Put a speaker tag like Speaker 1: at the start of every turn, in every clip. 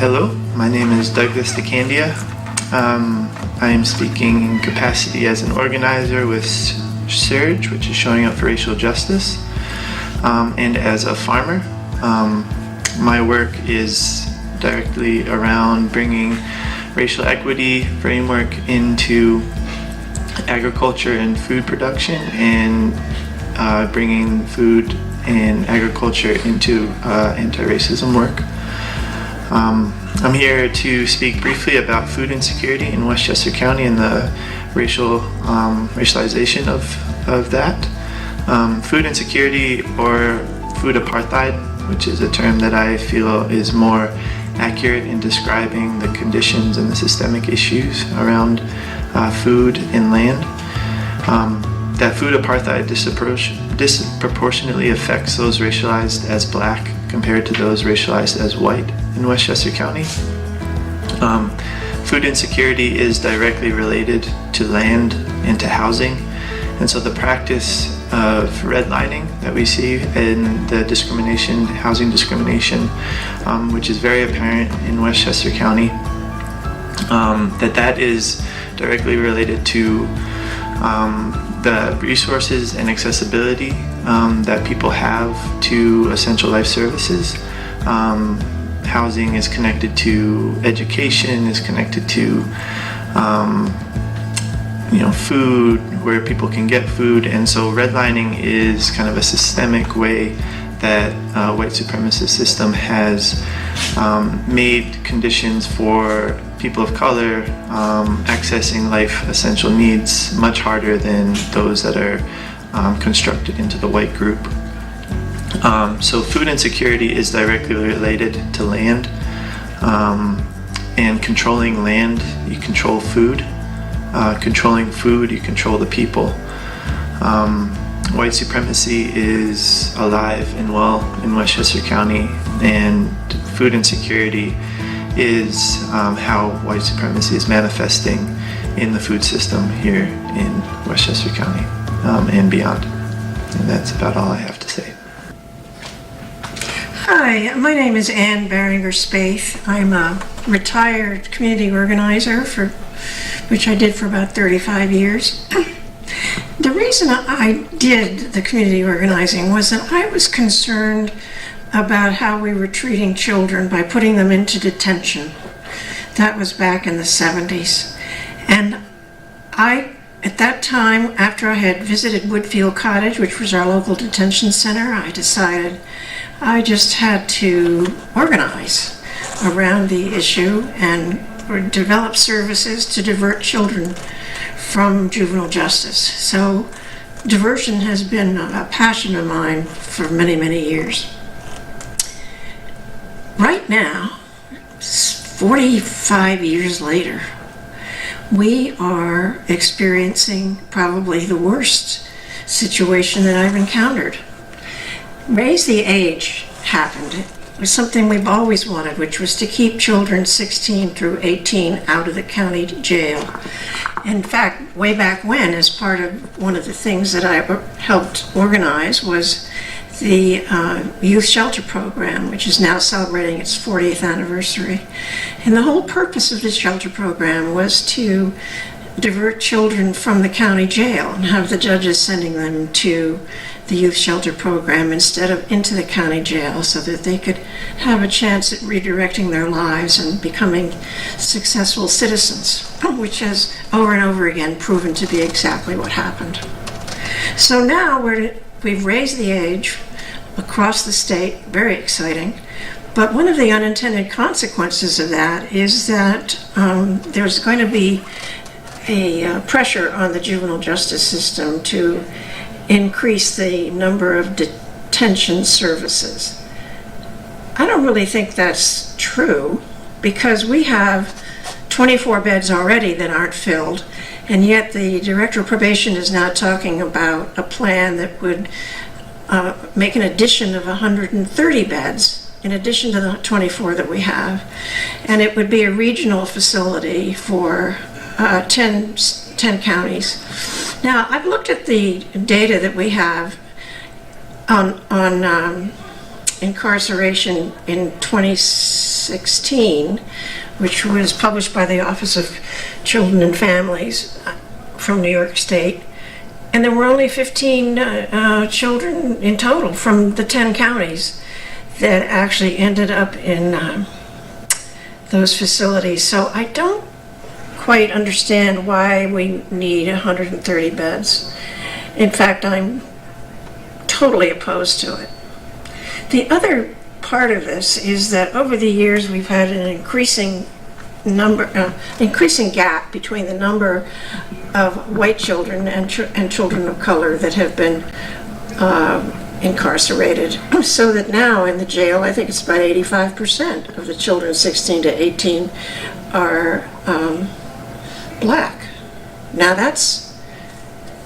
Speaker 1: Hello, my name is Douglas DeCandia. I am speaking in capacity as an organizer with SURGE, which is Showing Up for Racial Justice, and as a farmer. My work is directly around bringing racial equity framework into agriculture and food production, and bringing food and agriculture into anti-racism work. I'm here to speak briefly about food insecurity in Westchester County and the racialization of that. Food insecurity, or food apartheid, which is a term that I feel is more accurate in describing the conditions and the systemic issues around food and land. That food apartheid disproportionately affects those racialized as Black compared to those racialized as white in Westchester County. Food insecurity is directly related to land and to housing, and so the practice of redlining that we see in the housing discrimination, which is very apparent in Westchester County, that is directly related to the resources and accessibility that people have to essential life services. Housing is connected to education, is connected to food, where people can get food, and so redlining is kind of a systemic way that white supremacist system has made conditions for people of color accessing life essential needs much harder than those that are constructed into the white group. So food insecurity is directly related to land, and controlling land, you control food. Controlling food, you control the people. White supremacy is alive and well in Westchester County, and food insecurity is how white supremacy is manifesting in the food system here in Westchester County and beyond. And that's about all I have to say.
Speaker 2: Hi, my name is Ann Barringer-Spaeth. I'm a retired community organizer, which I did for about 35 years. The reason I did the community organizing was that I was concerned about how we were treating children by putting them into detention. That was back in the 70s. And at that time, after I had visited Woodfield Cottage, which was our local detention center, I decided I just had to organize around the issue and develop services to divert children from juvenile justice. So diversion has been a passion of mine for many, many years. Right now, 45 years later, we are experiencing probably the worst situation that I've encountered. Raise the Age happened. It was something we've always wanted, which was to keep children 16 through 18 out of the county jail. In fact, way back when, as part of one of the things that I helped organize, was the Youth Shelter Program, which is now celebrating its 40th anniversary. And the whole purpose of the shelter program was to divert children from the county jail and have the judges sending them to the Youth Shelter Program instead of into the county jail, so that they could have a chance at redirecting their lives and becoming successful citizens, which has over and over again proven to be exactly what happened. So now we've raised the age across the state, very exciting. But one of the unintended consequences of that is that there's going to be a pressure on the juvenile justice system to increase the number of detention services. I don't really think that's true, because we have 24 beds already that aren't filled, and yet the Director of Probation is now talking about a plan that would make an addition of 130 beds in addition to the 24 that we have, and it would be a regional facility for 10 counties. Now, I've looked at the data that we have on incarceration in 2016, which was published by the Office of Children and Families from New York State. And there were only 15 children in total from the 10 counties that actually ended up in those facilities. So I don't quite understand why we need 130 beds. In fact, I'm totally opposed to it. The other part of this is that over the years we've had an increasing gap between the number of white children and children of color that have been incarcerated, so that now in the jail, I think it's about 85% of the children 16 to 18 are black. Now that's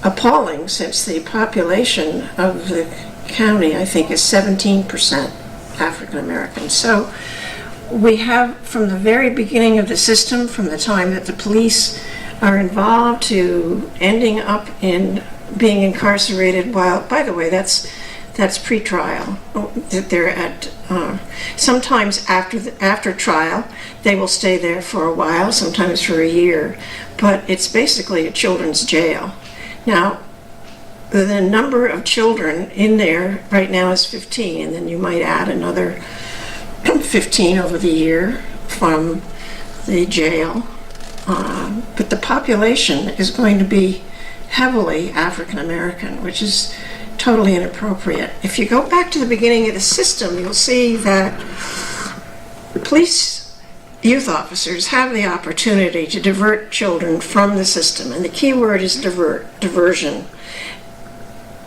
Speaker 2: appalling, since the population of the county, I think, is 17% African American. So we have, from the very beginning of the system, from the time that the police are involved to ending up in being incarcerated, while, by the way, that's pre-trial. That they're at sometimes after trial, they will stay there for a while, sometimes for a year, but it's basically a children's jail. Now, the number of children in there right now is 15, and then you might add another 15 over the year from the jail. But the population is going to be heavily African American, which is totally inappropriate. If you go back to the beginning of the system, you'll see that police youth officers have the opportunity to divert children from the system, and the key word is diversion.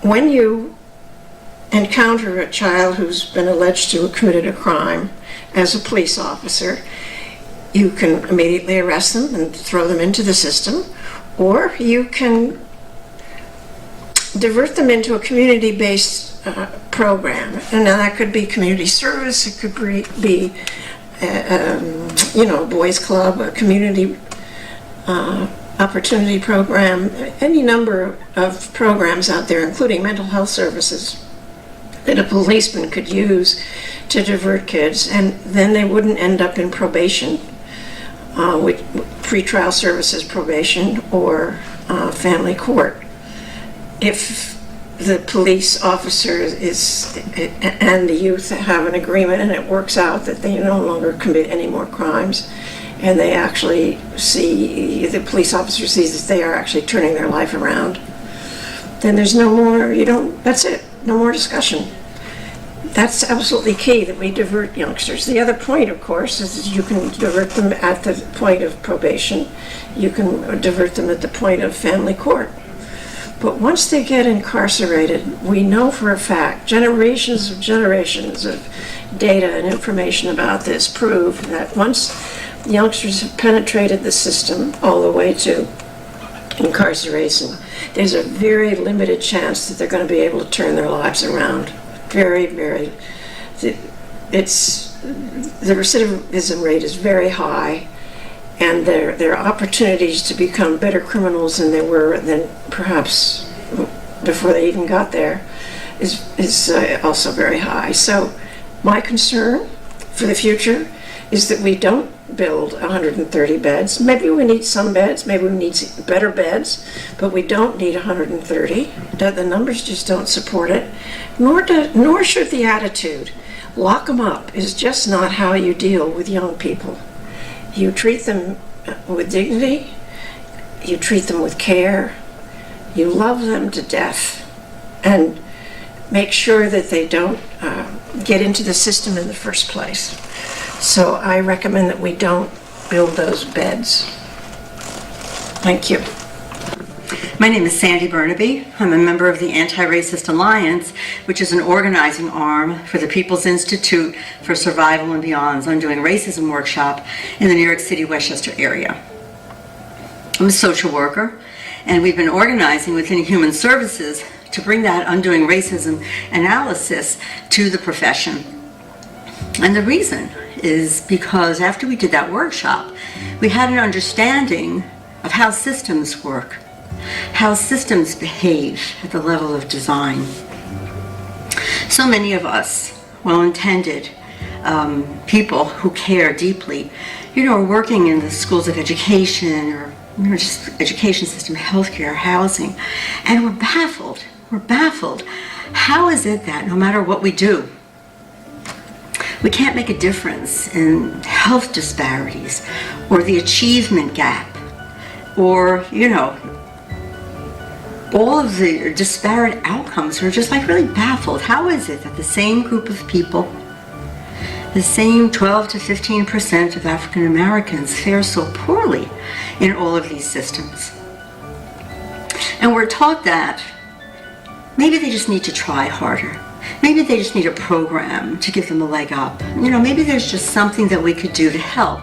Speaker 2: When you encounter a child who's been alleged to have committed a crime as a police officer, you can immediately arrest them and throw them into the system, or you can divert them into a community-based program. And now that could be community service, it could be boys club, a community opportunity program, any number of programs out there, including mental health services, that a policeman could use to divert kids, and then they wouldn't end up in probation, with pretrial services probation, or family court. If the police officer and the youth have an agreement and it works out that they no longer commit any more crimes, and they actually see, the police officer sees that they are actually turning their life around, then there's no more, that's it, no more discussion. That's absolutely key, that we divert youngsters. The other point, of course, is you can divert them at the point of probation. You can divert them at the point of family court. But once they get incarcerated, we know for a fact, generations of data and information about this prove that once youngsters have penetrated the system all the way to incarceration, there's a very limited chance that they're going to be able to turn their lives around. Very, very, the recidivism rate is very high, and their opportunities to become better criminals than they were than perhaps before they even got there is also very high. So my concern for the future is that we don't build 130 beds. Maybe we need some beds, maybe we need better beds, but we don't need 130. The numbers just don't support it, nor should the attitude. Lock them up is just not how you deal with young people. You treat them with dignity, you treat them with care, you love them to death, and make sure that they don't get into the system in the first place. So I recommend that we don't build those beds. Thank you.
Speaker 3: My name is Sandy Burnaby. I'm a member of the Antiracist Alliance, which is an organizing arm for the People's Institute for Survival and Beyond's Undoing Racism workshop in the New York City, Westchester area. I'm a social worker, and we've been organizing within Human Services to bring that undoing racism analysis to the profession. And the reason is because after we did that workshop, we had an understanding of how systems work, how systems behave at the level of design. So many of us well-intended people who care deeply, are working in the schools of education or just education system, healthcare, housing, and we're baffled. We're baffled. How is it that no matter what we do, we can't make a difference in health disparities or the achievement gap or, all of the disparate outcomes? We're just really baffled. How is it that the same group of people, the same 12 to 15% of African Americans fare so poorly in all of these systems? And we're taught that maybe they just need to try harder. Maybe they just need a program to give them a leg up. Maybe there's just something that we could do to help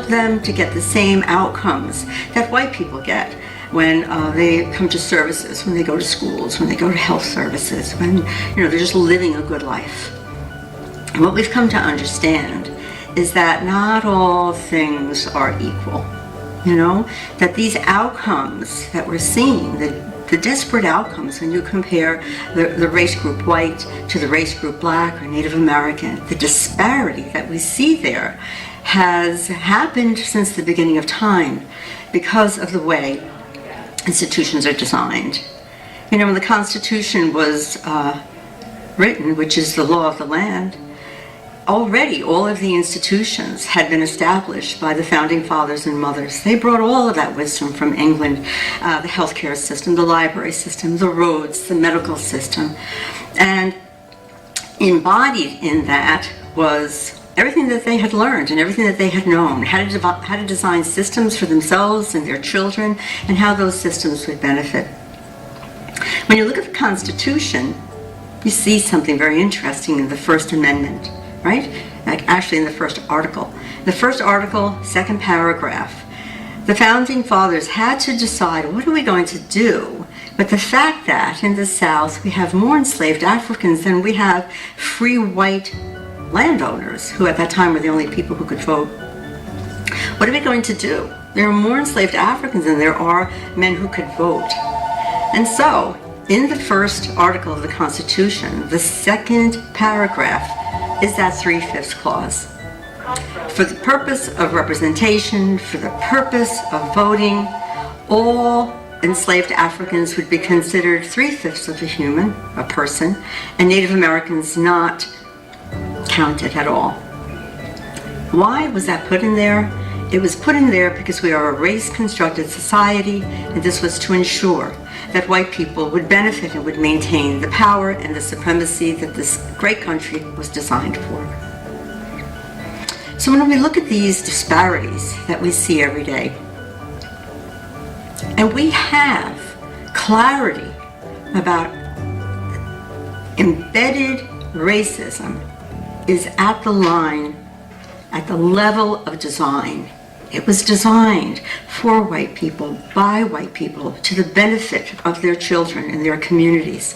Speaker 3: them to get the same outcomes that white people get when they come to services, when they go to schools, when they go to health services, when they're just living a good life. And what we've come to understand is that not all things are equal. That these outcomes that we're seeing, the disparate outcomes when you compare the race group white to the race group black or Native American, the disparity that we see there has happened since the beginning of time because of the way institutions are designed. When the Constitution was written, which is the law of the land, already all of the institutions had been established by the founding fathers and mothers. They brought all of that wisdom from England, the healthcare system, the library system, the roads, the medical system. And embodied in that was everything that they had learned and everything that they had known, how to design systems for themselves and their children, and how those systems would benefit. When you look at the Constitution, you see something very interesting in the First Amendment, right? Actually in the first article. The first article, second paragraph. The founding fathers had to decide, what are we going to do? But the fact that in the South we have more enslaved Africans than we have free white landowners, who at that time were the only people who could vote. What are we going to do? There are more enslaved Africans than there are men who could vote. And so, in the first article of the Constitution, the second paragraph is that 3/5 clause. For the purpose of representation, for the purpose of voting, all enslaved Africans would be considered 3/5 of a human, a person, and Native Americans not counted at all. Why was that put in there? It was put in there because we are a race-constructed society, and this was to ensure that white people would benefit and would maintain the power and the supremacy that this great country was designed for. So when we look at these disparities that we see every day, and we have clarity about embedded racism is at the line, at the level of design. It was designed for white people, by white people, to the benefit of their children and their communities.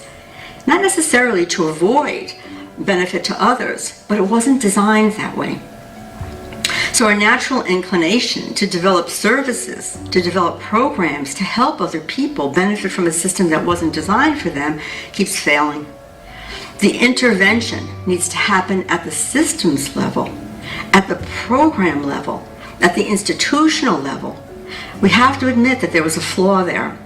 Speaker 3: Not necessarily to avoid benefit to others, but it wasn't designed that way. So our natural inclination to develop services, to develop programs to help other people benefit from a system that wasn't designed for them keeps failing. The intervention needs to happen at the systems level, at the program level, at the institutional level. We have to admit that there was a flaw there.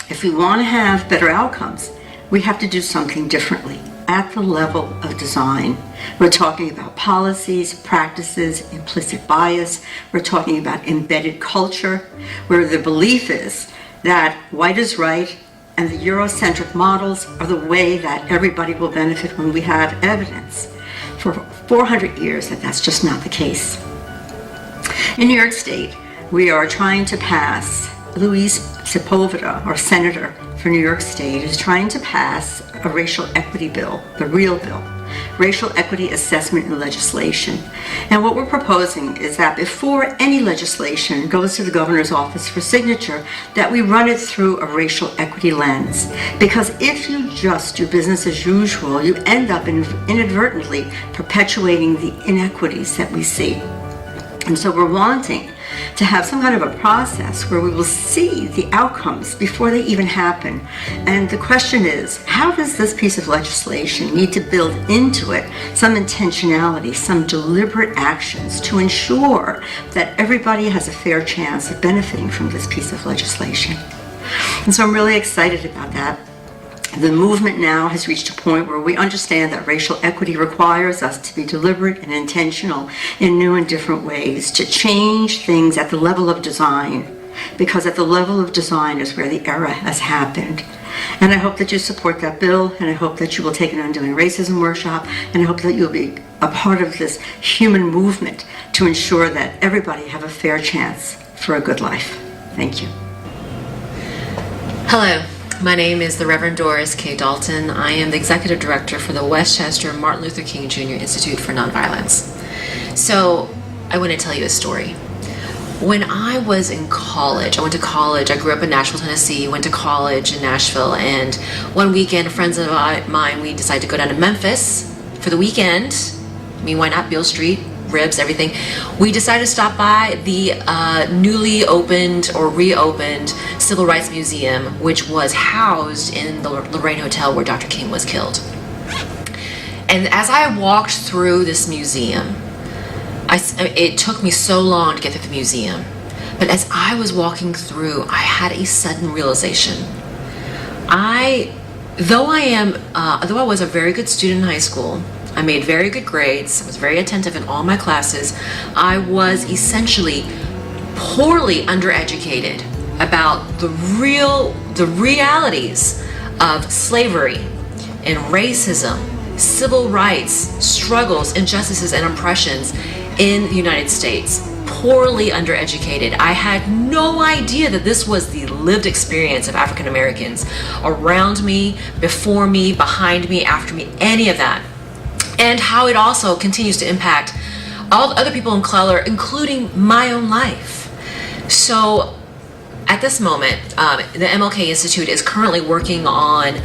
Speaker 3: If we want to have better outcomes, we have to do something differently at the level of design. We're talking about policies, practices, implicit bias. We're talking about embedded culture, where the belief is that white is right and the Eurocentric models are the way that everybody will benefit, when we have evidence for 400 years that that's just not the case. In New York State, we are trying to pass, Luis Sepulveda, our senator for New York State, is trying to pass a racial equity bill, the real bill, racial equity assessment and legislation. And what we're proposing is that before any legislation goes to the governor's office for signature, that we run it through a racial equity lens. Because if you just do business as usual, you end up inadvertently perpetuating the inequities that we see. And so we're wanting to have some kind of a process where we will see the outcomes before they even happen. And the question is, how does this piece of legislation need to build into it some intentionality, some deliberate actions to ensure that everybody has a fair chance of benefiting from this piece of legislation? And so I'm really excited about that. The movement now has reached a point where we understand that racial equity requires us to be deliberate and intentional in new and different ways, to change things at the level of design, because at the level of design is where the error has happened. And I hope that you support that bill, and I hope that you will take an Undoing Racism workshop, and I hope that you'll be a part of this human movement to ensure that everybody have a fair chance for a good life. Thank you.
Speaker 4: Hello, my name is the Reverend Doris K Dalton. I am the Executive Director for the Westchester Martin Luther King Jr. Institute for Nonviolence. So, I want to tell you a story. When I was in college, I went to college. I grew up in Nashville, Tennessee, went to college in Nashville, and one weekend, friends of mine, we decided to go down to Memphis for the weekend. I mean, why not? Beale Street, ribs, everything. We decided to stop by the newly opened or reopened Civil Rights Museum, which was housed in the Lorraine Hotel where Dr. King was killed. And as I walked through this museum, it took me so long to get through the museum, but as I was walking through, I had a sudden realization. Though I was a very good student in high school, I made very good grades, I was very attentive in all my classes, I was essentially poorly undereducated about the realities of slavery and racism, civil rights, struggles, injustices, and oppressions in the United States. Poorly undereducated. I had no idea that this was the lived experience of African Americans around me, before me, behind me, after me, any of that. And how it also continues to impact all the other people in color, including my own life. So at this moment, the MLK Institute is currently working on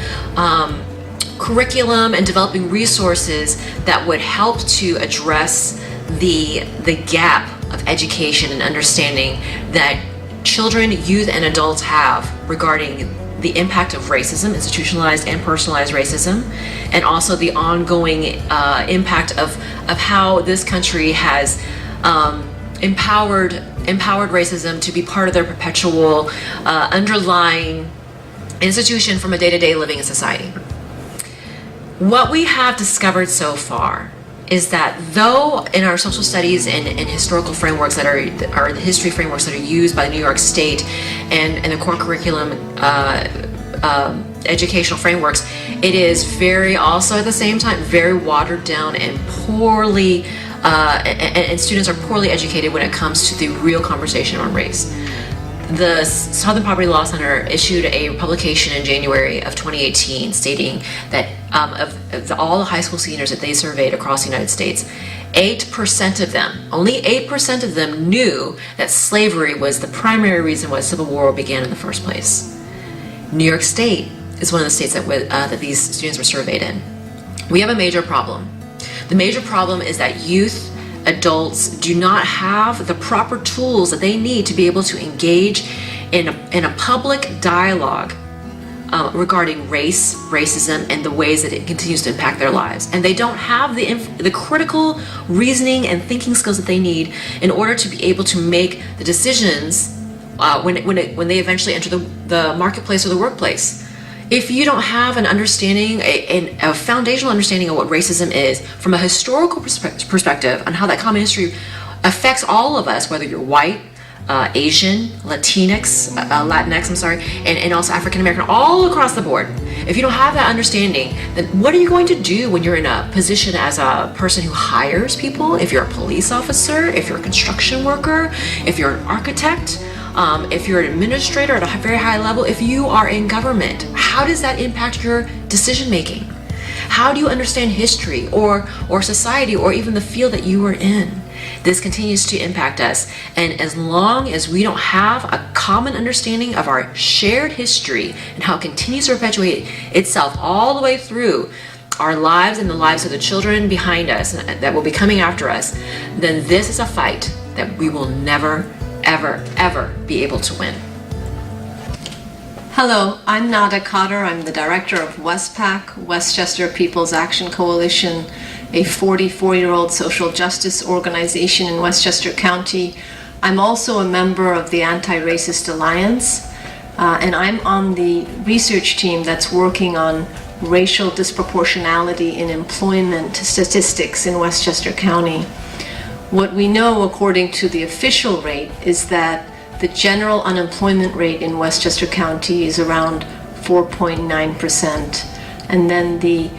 Speaker 4: curriculum and developing resources that would help to address the gap of education and understanding that children, youth, and adults have regarding the impact of racism, institutionalized and personalized racism, and also the ongoing impact of how this country has empowered racism to be part of their perpetual underlying institution from a day-to-day living in society. What we have discovered so far is that though in our social studies and historical frameworks that are the history frameworks that are used by New York State and the core curriculum educational frameworks, it is very also at the same time very watered down and poorly and students are poorly educated when it comes to the real conversation on race. The Southern Poverty Law Center issued a publication in January of 2018 stating that of all the high school seniors that they surveyed across the United States, 8% of them, only 8% of them knew that slavery was the primary reason why the Civil War began in the first place. New York State is one of the states that these students were surveyed in. We have a major problem. The major problem is that youth, adults do not have the proper tools that they need to be able to engage in a public dialogue regarding race, racism, and the ways that it continues to impact their lives. And they don't have the critical reasoning and thinking skills that they need in order to be able to make the decisions when they eventually enter the marketplace or the workplace. If you don't have an understanding, a foundational understanding of what racism is from a historical perspective on how that common history affects all of us, whether you're white, Asian, Latinx, and also African American, all across the board. If you don't have that understanding, then what are you going to do when you're in a position as a person who hires people? If you're a police officer, if you're a construction worker, if you're an architect, if you're an administrator at a very high level, if you are in government, how does that impact your decision making? How do you understand history or society or even the field that you are in? This continues to impact us, and as long as we don't have a common understanding of our shared history and how it continues to perpetuate itself all the way through our lives and the lives of the children behind us that will be coming after us, then this is a fight that we will never ever, ever be able to win.
Speaker 5: Hello, I'm Nada Cotter. I'm the director of WestPAC, Westchester People's Action Coalition, a 44-year-old social justice organization in Westchester County. I'm also a member of the Antiracist Alliance, and I'm on the research team that's working on racial disproportionality in employment statistics in Westchester County. What we know, according to the official rate, is that the general unemployment rate in Westchester County is around 4.9%. And then the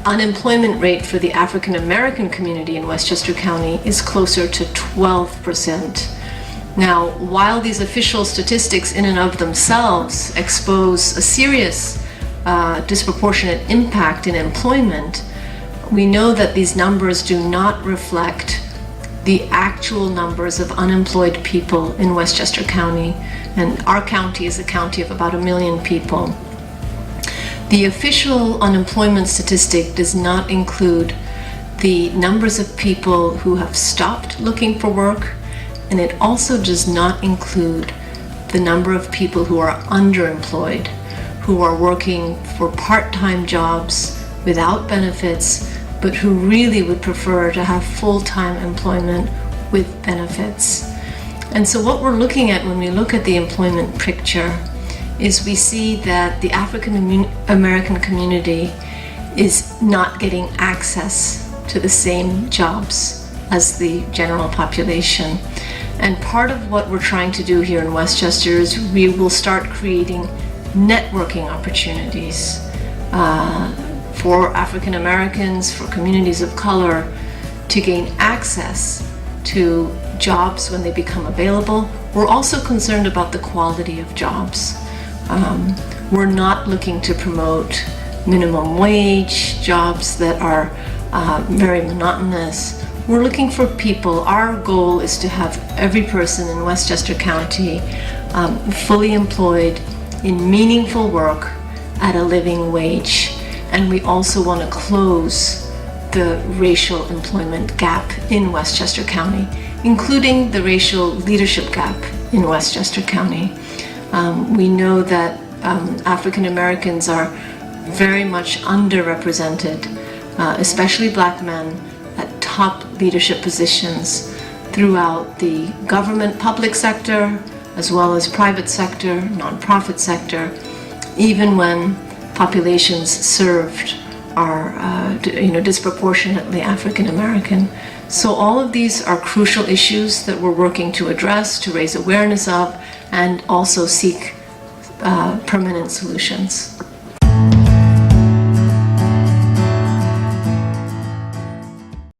Speaker 5: unemployment rate for the African American community in Westchester County is closer to 12%. Now, while these official statistics in and of themselves expose a serious disproportionate impact in employment, we know that these numbers do not reflect the actual numbers of unemployed people in Westchester County, and our county is a county of about 1 million people. The official unemployment statistic does not include the numbers of people who have stopped looking for work, and it also does not include the number of people who are underemployed, who are working for part-time jobs without benefits, but who really would prefer to have full-time employment with benefits. And so what we're looking at when we look at the employment picture is we see that the African American community is not getting access to the same jobs as the general population. And part of what we're trying to do here in Westchester is we will start creating networking opportunities for African Americans, for communities of color, to gain access to jobs when they become available. We're also concerned about the quality of jobs. We're not looking to promote minimum wage jobs that are very monotonous. We're looking for people. Our goal is to have every person in Westchester County fully employed in meaningful work at a living wage. And we also want to close the racial employment gap in Westchester County, including the racial leadership gap in Westchester County. We know that African Americans are very much underrepresented, especially Black men, at top leadership positions throughout the government public sector, as well as private sector, nonprofit sector, even when populations served are disproportionately African American. So all of these are crucial issues that we're working to address, to raise awareness of, and also seek permanent solutions.